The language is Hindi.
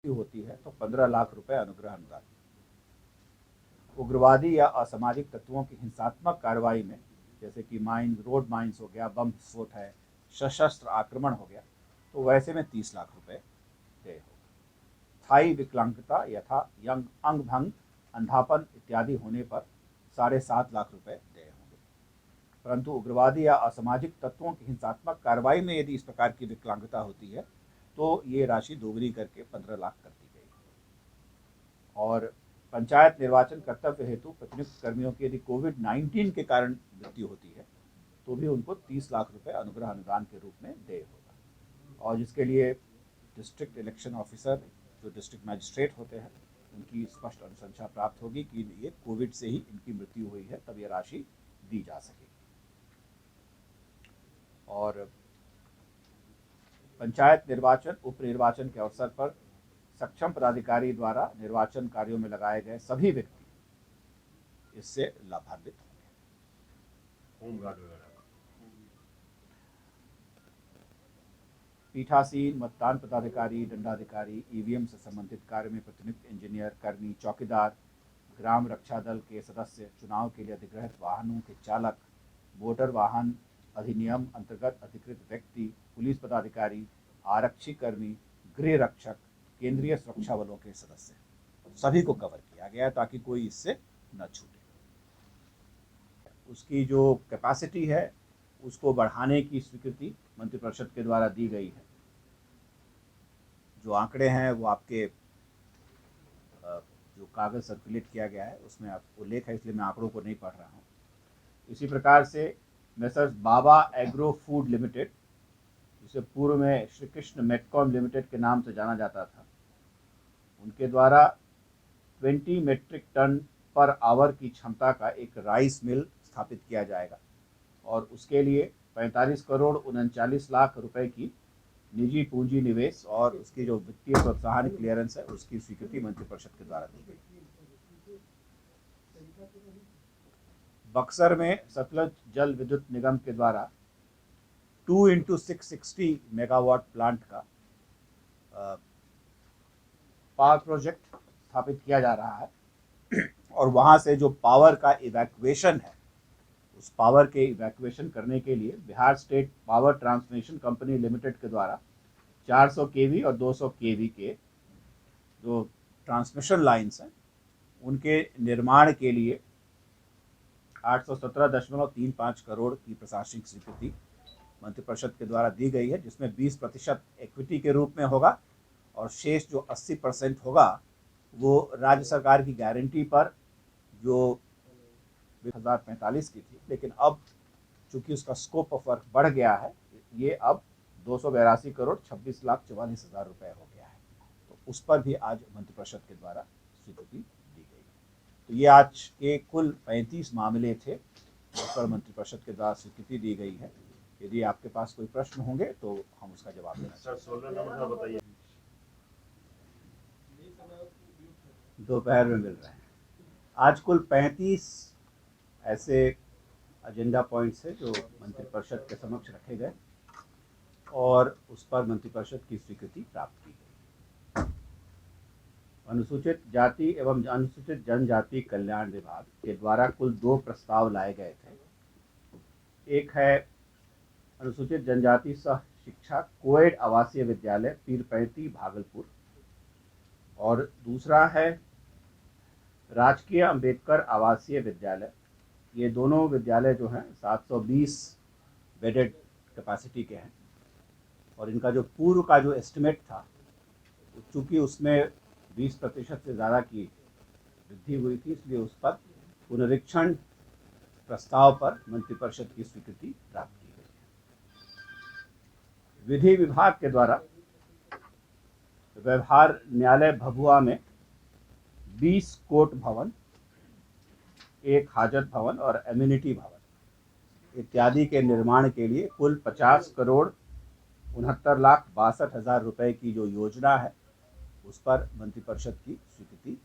मृत्यु होती है तो 15 लाख रुपए अनुग्रह अनुदान। उग्रवादी या असामाजिक तत्वों की हिंसात्मक कार्रवाई में, जैसे कि माइंस, रोड माइंस हो गया, बम विस्फोट है, सशस्त्र आक्रमण हो गया, तो वैसे में 30 लाख रुपए देय होगा। स्थायी विकलांगता यथा यंग अंग भंग, अंधापन इत्यादि होने पर 7.5 लाख रुपए देय होंगे। परंतु उग्रवादी या असामाजिक तत्वों की हिंसात्मक कार्रवाई में यदि इस प्रकार की विकलांगता होती है तो ये राशि दोगुनी करके 15 लाख कर दी गई है। और पंचायत निर्वाचन कर्तव्य हेतु प्रतिनियुक्त कर्मियों की यदि कोविड-19 के कारण मृत्यु होती है तो भी उनको 30 लाख रुपए अनुग्रह अनुदान के रूप में देय होगा। और जिसके लिए डिस्ट्रिक्ट इलेक्शन ऑफिसर, जो डिस्ट्रिक्ट मजिस्ट्रेट होते हैं, उनकी स्पष्ट अनुशंसा प्राप्त होगी कि ये कोविड से ही इनकी मृत्यु हुई है, तब ये राशि दी जा सकेगी। और पंचायत निर्वाचन, उप निर्वाचन के अवसर पर सक्षम पदाधिकारी द्वारा निर्वाचन कार्यों में लगाए गए सभी व्यक्ति इससे लाभान्वित होंगे। होमगार्ड वगैरह पीठासीन, मतदान पदाधिकारी, दंडाधिकारी, ईवीएम से संबंधित कार्य में प्रतिनियुक्त इंजीनियर, कर्मी, चौकीदार, ग्राम रक्षा दल के सदस्य, चुनाव के लिए अधिग्रहित वाहनों के चालक, मोटर वाहन अधिनियम अंतर्गत अधिकृत व्यक्ति, पुलिस पदाधिकारी, आरक्षी कर्मी, गृह रक्षक, केंद्रीय सुरक्षा बलों के सदस्य, सभी को कवर किया गया है ताकि कोई इससे न छूटे। उसकी जो कैपेसिटी है उसको बढ़ाने की स्वीकृति मंत्रिपरिषद के द्वारा दी गई है। जो आंकड़े हैं वो आपके जो कागज़ सर्कुलेट किया गया है उसमें आप उल्लेख है, इसलिए मैं आंकड़ों को नहीं पढ़ रहा हूँ। इसी प्रकार से मेसर्स बाबा एग्रो फूड लिमिटेड, जिसे पूर्व में श्री कृष्ण मेटकॉम लिमिटेड के नाम से जाना जाता था, उनके द्वारा 20 मेट्रिक टन पर आवर की क्षमता का एक राइस मिल स्थापित किया जाएगा और उसके लिए 45 करोड़ 39 लाख रुपए की निजी पूंजी निवेश और उसकी जो वित्तीय प्रोत्साहन क्लियरेंस है उसकी स्वीकृति मंत्रिपरिषद के द्वारा दी गई। बक्सर में सतलज जल विद्युत निगम के द्वारा 2x660 मेगावाट प्लांट का पावर प्रोजेक्ट स्थापित किया जा रहा है और वहाँ से जो पावर का इवैक्यूएशन है, उस पावर के इवैक्यूएशन करने के लिए Bihar state power transmission company limited के द्वारा 400 केवी और 200 केवी के जो ट्रांसमिशन लाइन्स हैं उनके निर्माण के लिए 817.35 करोड़ की प्रशासनिक स्वीकृति मंत्रिपरिषद के द्वारा दी गई है, जिसमें 20% इक्विटी के रूप में होगा और शेष जो 80% होगा वो राज्य सरकार की गारंटी पर, जो 2045 की थी, लेकिन अब चूंकि उसका स्कोप ऑफ वर्क बढ़ गया है, ये अब 282 करोड़ 26 लाख 44 हज़ार रुपये हो गया है। तो उस पर भी आज मंत्रिपरिषद के द्वारा स्वीकृति दी गई। तो ये आज के कुल 35 मामले थे जिस पर मंत्रिपरिषद के द्वारा स्वीकृति दी गई है। यदि आपके पास कोई प्रश्न होंगे तो हम उसका जवाब देना सर 16 नंबर बताइए। दोपहर में मिल रहे हैं। आज कुल 35 ऐसे एजेंडा पॉइंट्स है जो मंत्रिपरिषद के समक्ष रखे गए और उस पर मंत्रिपरिषद की स्वीकृति प्राप्त की गई। अनुसूचित जाति एवं अनुसूचित जनजाति कल्याण विभाग के द्वारा कुल 2 प्रस्ताव लाए गए थे। एक है अनुसूचित जनजाति सह शिक्षा कोएड आवासीय विद्यालय पीरपैंती भागलपुर और दूसरा है राजकीय अंबेडकर आवासीय विद्यालय। ये दोनों विद्यालय जो हैं 720 बेडेड कैपेसिटी के हैं और इनका जो पूर्व का जो एस्टिमेट था, चूँकि उसमें 20% से ज़्यादा की वृद्धि हुई थी, इसलिए उस पर पुनरीक्षण प्रस्ताव पर मंत्रिपरिषद की स्वीकृति प्राप्त की गई है। विधि विभाग के द्वारा व्यवहार न्यायालय भभुआ में 20 कोर्ट भवन, 1 हाजत भवन और एम्यूनिटी भवन इत्यादि के निर्माण के लिए कुल 50 करोड़ 69 लाख 62 हज़ार रुपये की जो योजना है उस पर मंत्रिपरिषद की स्वीकृति